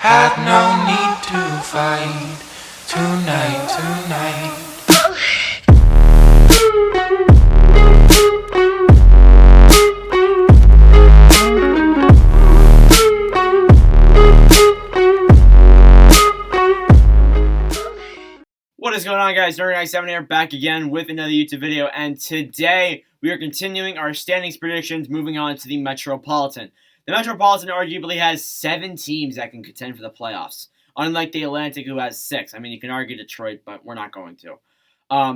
Had no need to fight tonight. What is going on, guys? Nerd97 here, back again with another YouTube video, and today we are continuing our standings predictions, moving on to the Metropolitan. The Metropolitan arguably has 7 teams that can contend for the playoffs, unlike the Atlantic, who has 6. I mean, you can argue Detroit, but we're not going to.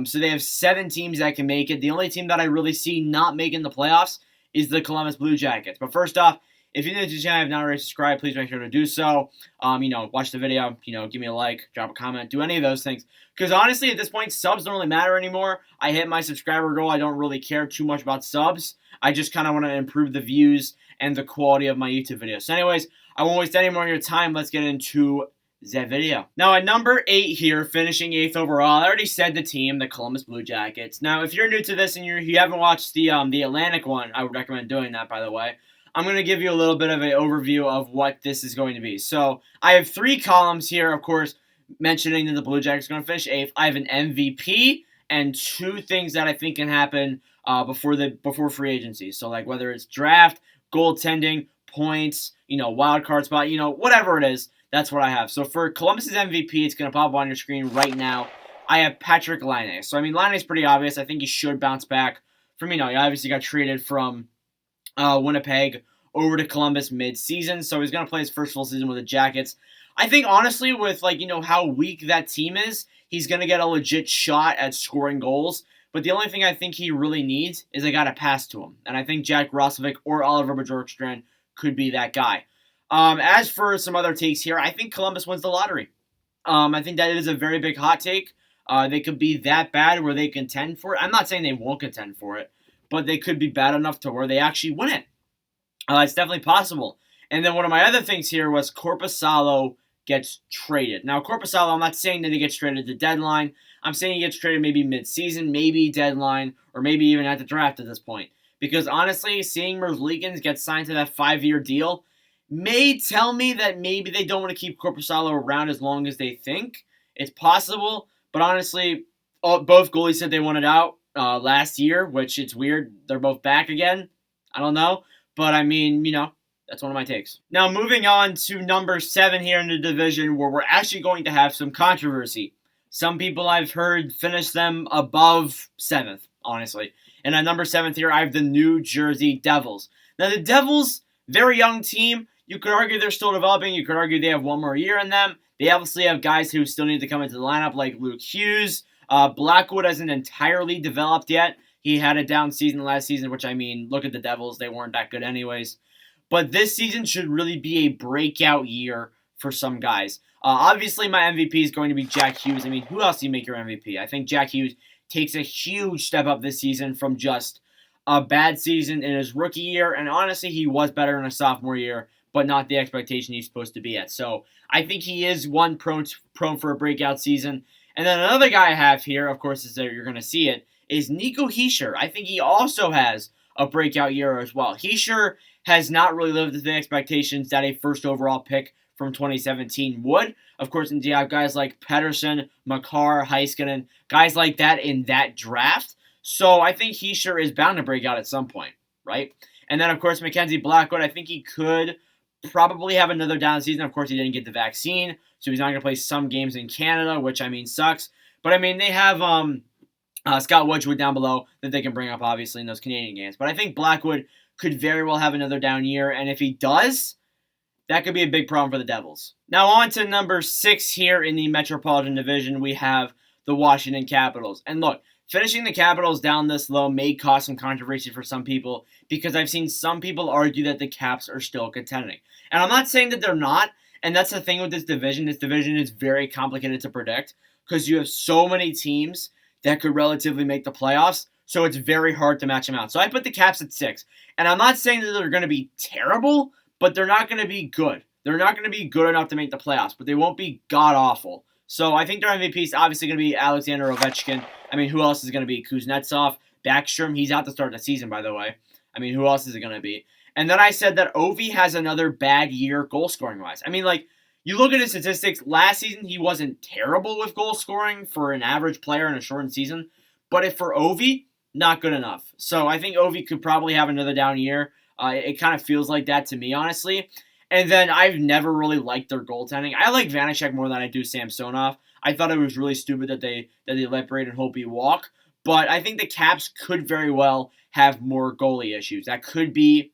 So they have 7 teams that can make it. The only team that I really see not making the playoffs is the Columbus Blue Jackets. But first off, if you're new to the channel and have not already subscribed, please make sure to do so. Watch the video, give me a like, drop a comment, do any of those things. Because honestly, at this point, subs don't really matter anymore. I hit my subscriber goal. I don't really care too much about subs. I just kind of want to improve the views and the quality of my YouTube videos. So anyways, I won't waste any more of your time. Let's get into the video. Now, at number 8 here, finishing 8th overall, I already said the team, the Columbus Blue Jackets. Now, if you're new to this and you haven't watched the Atlantic one, I would recommend doing that, by the way. I'm going to give you a little bit of an overview of what this is going to be. So, I have 3 columns here, of course, mentioning that the Blue Jackets are going to finish 8th. I have an MVP and 2 things that I think can happen before free agency. So, like, whether it's draft, goaltending, points, wild card spot, whatever it is, that's what I have. So, for Columbus's MVP, it's going to pop up on your screen right now. I have Patrik Laine. So, I mean, Laine is pretty obvious. I think he should bounce back from, he obviously got traded from Winnipeg over to Columbus mid-season, so he's going to play his first full season with the Jackets. I think, honestly, with, how weak that team is, he's going to get a legit shot at scoring goals, but the only thing I think he really needs is a guy to pass to him, and I think Jack Roslovic or Oliver Bjorkstrand could be that guy. As for some other takes here, I think Columbus wins the lottery. I think that is a very big hot take. They could be that bad where they contend for it. I'm not saying they won't contend for it, but they could be bad enough to where they actually win it. It's definitely possible. And then one of my other things here was Korpisalo gets traded. Now, Korpisalo, I'm not saying that he gets traded at the deadline. I'm saying he gets traded maybe mid-season, maybe deadline, or maybe even at the draft at this point. Because honestly, seeing Merzlikins get signed to that 5-year deal may tell me that maybe they don't want to keep Korpisalo around as long as they think. It's possible, but honestly, both goalies said they wanted out last year, which it's weird. They're both back again. I don't know. But, I mean, that's one of my takes. Now, moving on to number 7 here in the division, where we're actually going to have some controversy. Some people I've heard finish them above 7th, honestly. And at number 7th here, I have the New Jersey Devils. Now, the Devils, very young team. You could argue they're still developing. You could argue they have one more year in them. They obviously have guys who still need to come into the lineup, like Luke Hughes. Blackwood hasn't entirely developed yet. He had a down season last season, which, I mean, look at the Devils. They weren't that good anyways. But this season should really be a breakout year for some guys. Obviously, my MVP is going to be Jack Hughes. I mean, who else do you make your MVP? I think Jack Hughes takes a huge step up this season from just a bad season in his rookie year. And honestly, he was better in his sophomore year, but not the expectation he's supposed to be at. So I think he is prone for a breakout season. And then another guy I have here, of course, is that you're going to see it, is Nico Hischier. I think he also has a breakout year as well. Hischier has not really lived to the expectations that a first overall pick from 2017 would. Of course, you have guys like Pettersson, Makar, Heiskanen, guys like that in that draft. So I think Hischier is bound to break out at some point, right? And then, of course, Mackenzie Blackwood, I think he could probably have another down season. Of course, he didn't get the vaccine, so he's not going to play some games in Canada, which, I mean, sucks. But, I mean, they have Scott Wedgwood down below that they can bring up, obviously, in those Canadian games. But I think Blackwood could very well have another down year, and if he does, that could be a big problem for the Devils. Now on to number 6 here in the Metropolitan Division, we have the Washington Capitals. And look, finishing the Capitals down this low may cause some controversy for some people because I've seen some people argue that the Caps are still contending. And I'm not saying that they're not, and that's the thing with this division. This division is very complicated to predict because you have so many teams that could relatively make the playoffs, so it's very hard to match them out. So I put the Caps at 6. And I'm not saying that they're going to be terrible, but they're not going to be good. They're not going to be good enough to make the playoffs, but they won't be god-awful. So I think their MVP is obviously going to be Alexander Ovechkin. I mean, who else is going to be? Kuznetsov, Backstrom. He's out to start the season, by the way. I mean, who else is it going to be? And then I said that Ovi has another bad year goal-scoring-wise. I mean, You look at his statistics, last season he wasn't terrible with goal scoring for an average player in a shortened season, but if for Ovi, not good enough. So I think Ovi could probably have another down year. It kind of feels like that to me, honestly. And then I've never really liked their goaltending. I like Vanacek more than I do Samsonov. I thought it was really stupid that they let Braden Holtby walk, but I think the Caps could very well have more goalie issues. That could be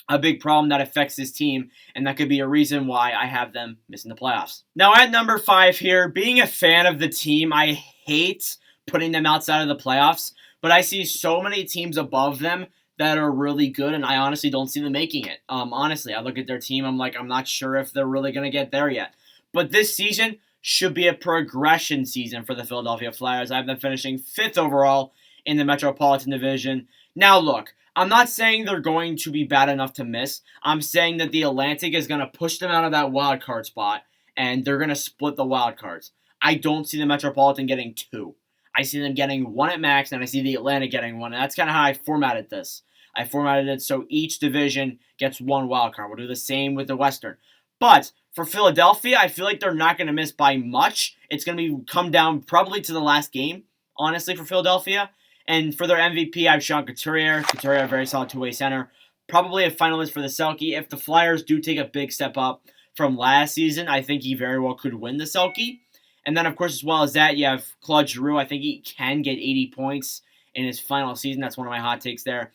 a big problem that affects this team, and that could be a reason why I have them missing the playoffs. Now, at number 5 here, being a fan of the team, I hate putting them outside of the playoffs, but I see so many teams above them that are really good, and I honestly don't see them making it. Honestly, I look at their team, I'm like, I'm not sure if they're really going to get there yet. But this season should be a progression season for the Philadelphia Flyers. I have them finishing 5th overall in the Metropolitan Division. Now, look, I'm not saying they're going to be bad enough to miss. I'm saying that the Atlantic is going to push them out of that wild card spot, and they're going to split the wild cards. I don't see the Metropolitan getting 2. I see them getting 1 at max, and I see the Atlantic getting 1. And that's kind of how I formatted this. I formatted it so each division gets 1 wild card. We'll do the same with the Western. But for Philadelphia, I feel like they're not going to miss by much. It's going to come down probably to the last game, honestly, for Philadelphia. And for their MVP, I have Sean Couturier. Couturier, a very solid two-way center. Probably a finalist for the Selke. If the Flyers do take a big step up from last season, I think he very well could win the Selke. And then, of course, as well as that, you have Claude Giroux. I think he can get 80 points in his final season. That's one of my hot takes there.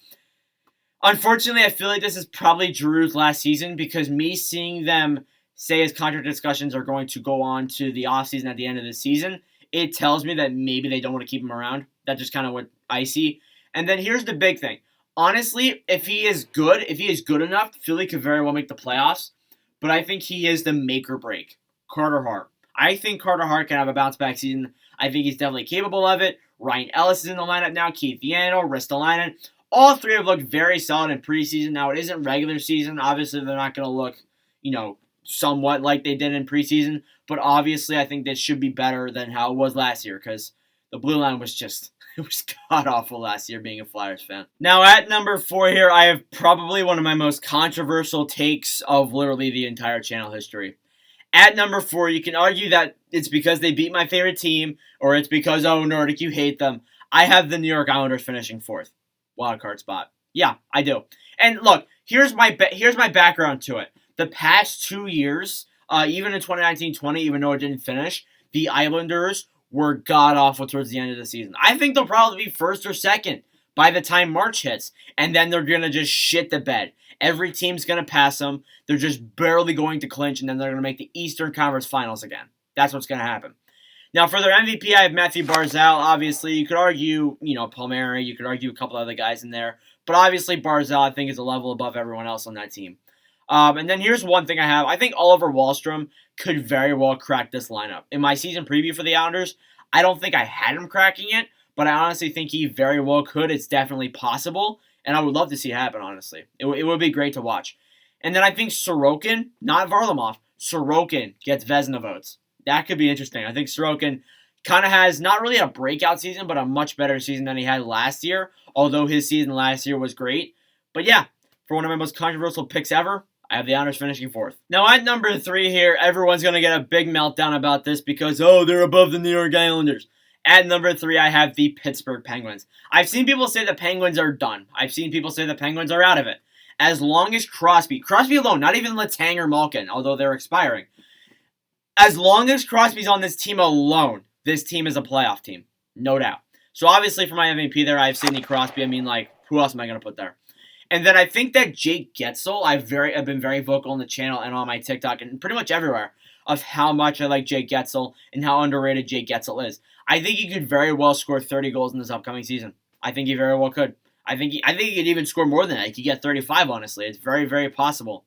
Unfortunately, I feel like this is probably Giroux's last season because me seeing them say his contract discussions are going to go on to the offseason at the end of the season, it tells me that maybe they don't want to keep him around. That's just kind of what I see. And then here's the big thing. Honestly, if he is good enough, Philly could very well make the playoffs. But I think he is the make or break. Carter Hart. I think Carter Hart can have a bounce-back season. I think he's definitely capable of it. Ryan Ellis is in the lineup now. Keith Yandel, Ristolainen. All 3 have looked very solid in preseason. Now, it isn't regular season. Obviously, they're not going to look, somewhat like they did in preseason. But obviously, I think this should be better than how it was last year because the blue line was just, it was god-awful last year being a Flyers fan. Now, at number 4 here, I have probably one of my most controversial takes of literally the entire channel history. At number 4, you can argue that it's because they beat my favorite team, or it's because, oh, Nordic, you hate them. I have the New York Islanders finishing 4th. Wildcard spot. Yeah, I do. And look, here's my background to it. The past 2 years, even in 2019-20, even though it didn't finish, the Islanders were god-awful towards the end of the season. I think they'll probably be 1st or 2nd by the time March hits, and then they're going to just shit the bed. Every team's going to pass them. They're just barely going to clinch, and then they're going to make the Eastern Conference Finals again. That's what's going to happen. Now, for their MVP, I have Matthew Barzal. Obviously, you could argue, Palmieri. You could argue a couple other guys in there. But obviously, Barzal, I think, is a level above everyone else on that team. And then here's one thing I have. I think Oliver Wahlstrom could very well crack this lineup. In my season preview for the Islanders, I don't think I had him cracking it, but I honestly think he very well could. It's definitely possible, and I would love to see it happen, honestly. It would be great to watch. And then I think Sorokin, not Varlamov, Sorokin gets Vezina votes. That could be interesting. I think Sorokin kind of has not really a breakout season, but a much better season than he had last year, although his season last year was great. But yeah, for one of my most controversial picks ever, I have the Islanders finishing 4th. Now, at number 3 here, everyone's going to get a big meltdown about this because, they're above the New York Islanders. At number 3, I have the Pittsburgh Penguins. I've seen people say the Penguins are done. I've seen people say the Penguins are out of it. As long as Crosby alone, not even Letang or Malkin, although they're expiring. As long as Crosby's on this team alone, this team is a playoff team. No doubt. So obviously for my MVP there, I have Sidney Crosby. Who else am I going to put there? And then I think that Jake Getzel, I've been very vocal on the channel and on my TikTok and pretty much everywhere of how much I like Jake Getzel and how underrated Jake Getzel is. I think he could very well score 30 goals in this upcoming season. I think he very well could. I think he could even score more than that. He could get 35, honestly. It's very, very possible.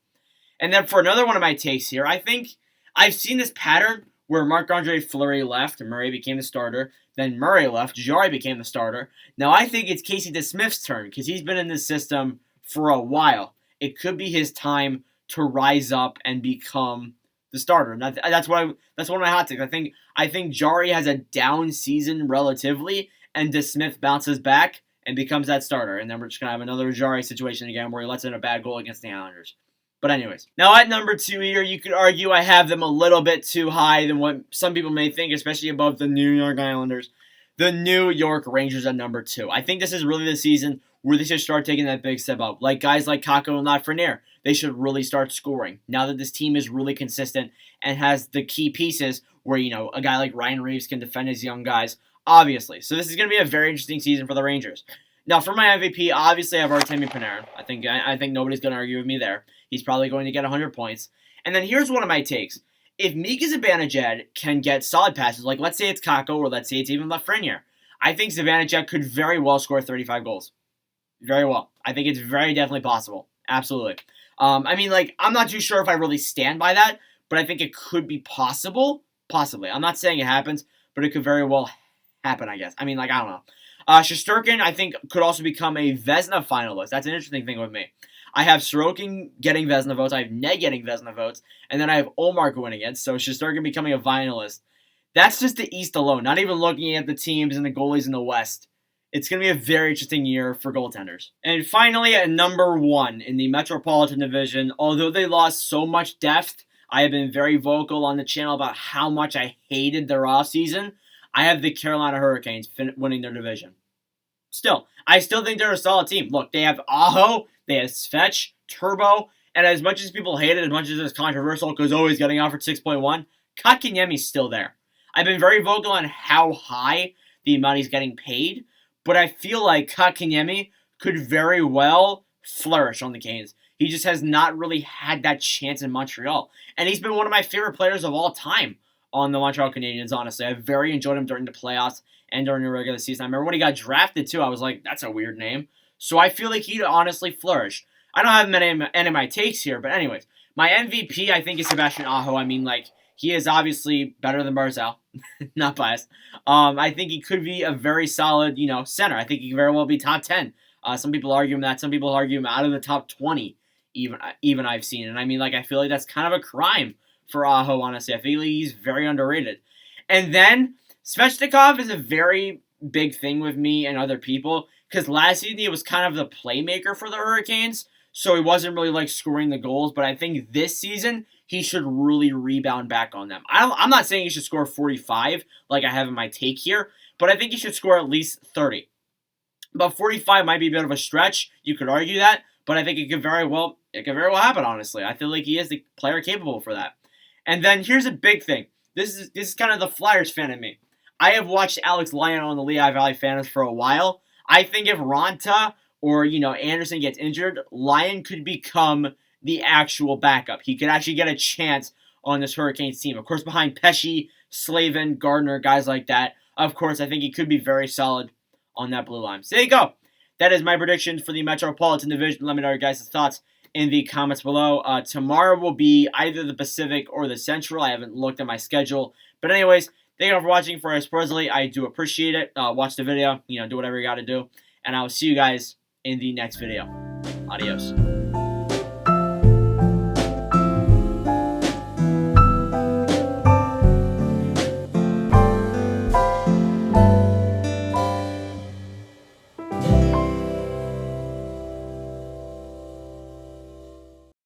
And then for another one of my takes here, I think I've seen this pattern where Marc-Andre Fleury left and Murray became the starter. Then Murray left, Jari became the starter. Now I think it's Casey DeSmith's turn because he's been in this system for a while. It could be his time to rise up and become the starter. And that's one of my hot takes. I think Jari has a down season relatively, and DeSmith bounces back and becomes that starter. And then we're just gonna have another Jari situation again where he lets in a bad goal against the Islanders. But anyways, now at number 2 here, you could argue I have them a little bit too high than what some people may think, especially above the New York Islanders. The New York Rangers at number 2. I think this is really the season where they should start taking that big step up. Like guys like Kakko and Lafreniere, they should really start scoring. Now that this team is really consistent and has the key pieces where, a guy like Ryan Reeves can defend his young guys, obviously. So this is going to be a very interesting season for the Rangers. Now, for my MVP, obviously I have Artemi Panarin. I think nobody's going to argue with me there. He's probably going to get 100 points. And then here's one of my takes. If Mika Zibanejad can get solid passes, like let's say it's Kakko or let's say it's even Lafreniere, I think Zibanejad could very well score 35 goals. Very well. I think it's very definitely possible. Absolutely. I'm not too sure if I really stand by that, but I think it could be possible. Possibly. I'm not saying it happens, but it could very well happen, I guess. I don't know. Shesterkin, I think, could also become a Vezina finalist. That's an interesting thing with me. I have Sorokin getting Vezina votes. I have Ned getting Vezina votes. And then I have Omar winning it. So Shesterkin becoming a finalist. That's just the East alone. Not even looking at the teams and the goalies in the West. It's going to be a very interesting year for goaltenders. And finally, at number 1 in the Metropolitan Division, although they lost so much depth, I have been very vocal on the channel about how much I hated their offseason. I have the Carolina Hurricanes winning their division. I still think they're a solid team. Look, they have Aho, they have Svech, Turbo, and as much as people hate it, as much as it's controversial because he's getting offered 6.1, Kotkaniemi's still there. I've been very vocal on how high the amount he's getting paid, but I feel like Kotkaniemi could very well flourish on the Canes. He just has not really had that chance in Montreal. And he's been one of my favorite players of all time on the Montreal Canadiens, honestly. I very enjoyed him during the playoffs and during the regular season. I remember when he got drafted, too. I was like, that's a weird name. So I feel like he'd honestly flourish. I don't have any of my takes here, but anyways. My MVP, I think, is Sebastian Aho. He is obviously better than Barzal. Not biased. I think he could be a very solid, center. I think he could very well be top 10. Some people argue him that. Some people argue him out of the top 20, even I've seen. And I feel like that's kind of a crime for Aho, honestly. I feel like he's very underrated. And then Svechnikov is a very big thing with me and other people because last season he was kind of the playmaker for the Hurricanes, so he wasn't really scoring the goals. But I think this season he should really rebound back on them. I'm not saying he should score 45 like I have in my take here, but I think he should score at least 30. But 45 might be a bit of a stretch. You could argue that, but I think it could very well happen, honestly. I feel like he is the player capable for that. And then here's a big thing. This is kind of the Flyers fan in me. I have watched Alex Lyon on the Lehigh Valley Phantoms for a while. I think if Ranta or, Anderson gets injured, Lyon could become the actual backup. He could actually get a chance on this Hurricanes team. Of course, behind Pesce, Slavin, Gardner, guys like that. Of course, I think he could be very solid on that blue line. So there you go. That is my predictions for the Metropolitan Division. Let me know your guys' thoughts in the comments below. Tomorrow will be either the Pacific or the Central. I haven't looked at my schedule. But anyways, thank you for watching for Supposedly. I do appreciate it. Watch the video. Do whatever you got to do. And I will see you guys in the next video. Adios.